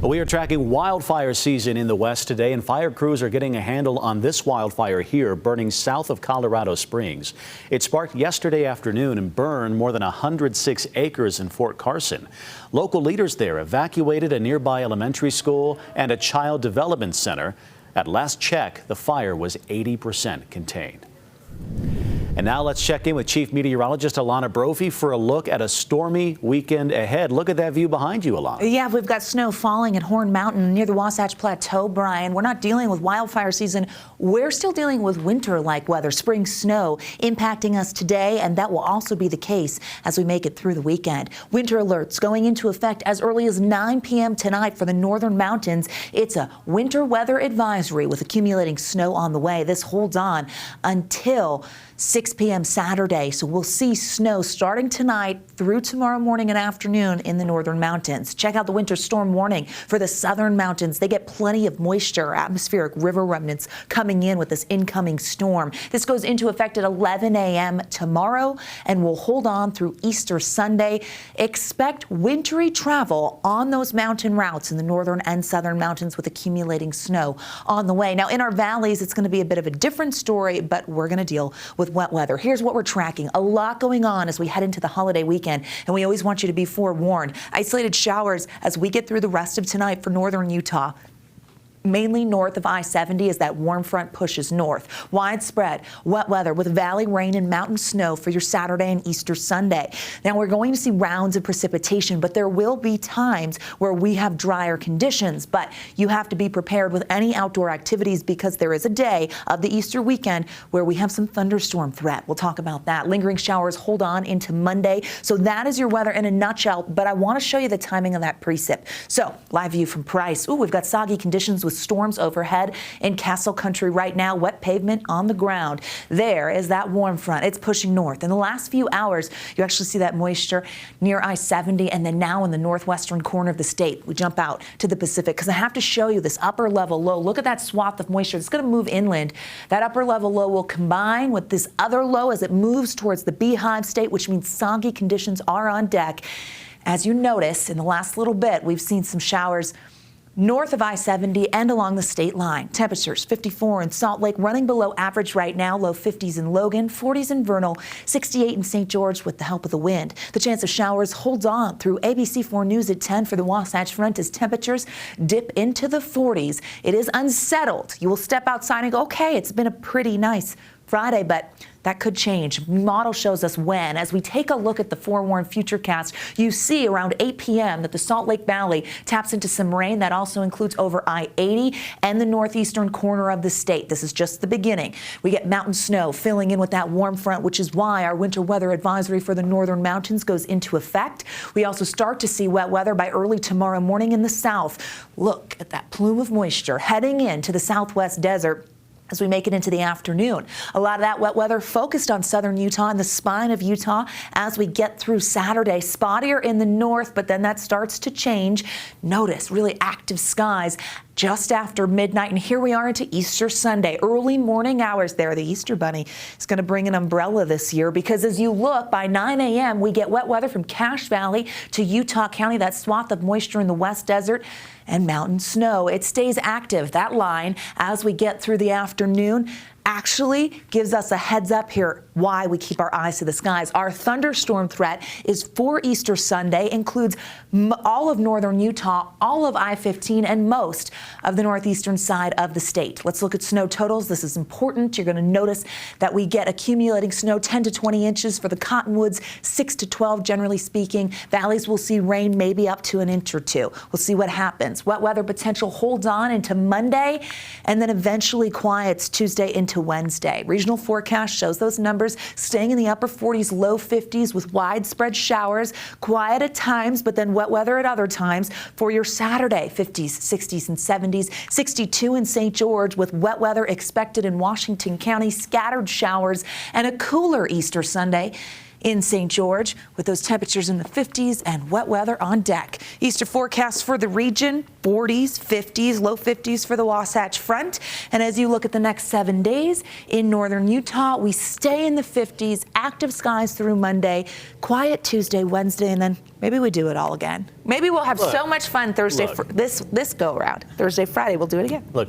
We are tracking wildfire season in the west today, and fire crews are getting a handle on this wildfire here burning south of Colorado Springs. It sparked yesterday afternoon and burned more than 106 acres in Fort Carson. Local leaders there evacuated a nearby elementary school and a child development center. At last check, the fire was 80% contained. And now let's check in with Chief Meteorologist Alana Brophy for a look at a stormy weekend ahead. Look at that view behind you, Alana. Yeah, we've got snow falling at Horn Mountain near the Wasatch Plateau, Brian. We're not dealing with wildfire season. We're still dealing with winter-like weather, spring snow impacting us today, and that will also be the case as we make it through the weekend. Winter alerts going into effect as early as 9 p.m. tonight for the northern mountains. It's a winter weather advisory with accumulating snow on the way. This holds on until 6 p.m. Saturday, so we'll see snow starting tonight through tomorrow morning and afternoon in the northern mountains. Check out the winter storm warning for the southern mountains. They get plenty of moisture, atmospheric river remnants coming in with this incoming storm. This goes into effect at 11 a.m. tomorrow and will hold on through Easter Sunday. Expect wintry travel on those mountain routes in the northern and southern mountains with accumulating snow on the way. Now, in our valleys, it's going to be a bit of a different story, but we're going to deal with wet weather. Here's what we're tracking. A lot going on as we head into the holiday weekend, and we always want you to be forewarned. Isolated showers as we get through the rest of tonight for northern Utah. Mainly north of I-70 as that warm front pushes north. Widespread wet weather with valley rain and mountain snow for your Saturday and Easter Sunday. Now we're going to see rounds of precipitation, but there will be times where we have drier conditions. But you have to be prepared with any outdoor activities because there is a day of the Easter weekend where we have some thunderstorm threat. We'll talk about that. Lingering showers hold on into Monday. So that is your weather in a nutshell. But I want to show you the timing of that precip. So live view from Price. Ooh, we've got soggy conditions with storms overhead in Castle Country right now. Wet pavement on the ground. There is that warm front. It's pushing north. In the last few hours, you actually see that moisture near I-70 and then now in the northwestern corner of the state. We jump out to the Pacific because I have to show you this upper level low. Look at that swath of moisture. It's going to move inland. That upper level low will combine with this other low as it moves towards the Beehive State, which means soggy conditions are on deck. As you notice, in the last little bit, we've seen some showers north of I-70 and along the state line. Temperatures 54 in Salt Lake, running below average right now, low 50s in Logan, 40s in Vernal, 68 in St. George with the help of the wind. The chance of showers holds on through ABC4 News at 10 for the Wasatch Front as temperatures dip into the 40s. It is unsettled. You will step outside and go, okay, it's been a pretty nice Friday, but that could change. Model shows us when. As we take a look at the forewarned futurecast, you see around 8 p.m. that the Salt Lake Valley taps into some rain. That also includes over I-80 and the northeastern corner of the state. This is just the beginning. We get mountain snow filling in with that warm front, which is why our winter weather advisory for the northern mountains goes into effect. We also start to see wet weather by early tomorrow morning in the south. Look at that plume of moisture heading into the southwest desert as we make it into the afternoon. A lot of that wet weather focused on southern Utah and the spine of Utah as we get through Saturday. Spottier in the north, but then that starts to change. Notice really active skies just after midnight, and here we are into Easter Sunday. Early morning hours there. The Easter Bunny is going to bring an umbrella this year because as you look, by 9 a.m., we get wet weather from Cache Valley to Utah County, that swath of moisture in the west desert, and mountain snow. It stays active, that line, as we get through the afternoon. Actually gives us a heads up here why we keep our eyes to the skies. Our thunderstorm threat is for Easter Sunday, includes all of northern Utah, all of I-15, and most of the northeastern side of the state. Let's look at snow totals. This is important. You're going to notice that we get accumulating snow 10 to 20 inches for the cottonwoods, 6 to 12 generally speaking. Valleys will see rain maybe up to an inch or two. We'll see what happens. Wet weather potential holds on into Monday and then eventually quiets Tuesday into Wednesday. Regional forecast shows those numbers staying in the upper 40s, low 50s with widespread showers, quiet at times, but then wet weather at other times for your Saturday, 50s, 60s, and 70s, 62 in St. George with wet weather expected in Washington County, scattered showers, and a cooler Easter Sunday in St. George, with those temperatures in the 50s and wet weather on deck. Easter forecasts for the region, 40s, 50s, low 50s for the Wasatch Front. And as you look at the next 7 days in northern Utah, we stay in the 50s, active skies through Monday, quiet Tuesday, Wednesday, and then maybe we do it all again. Maybe we'll have so much fun Thursday, this go around. Thursday, Friday, we'll do it again. Look.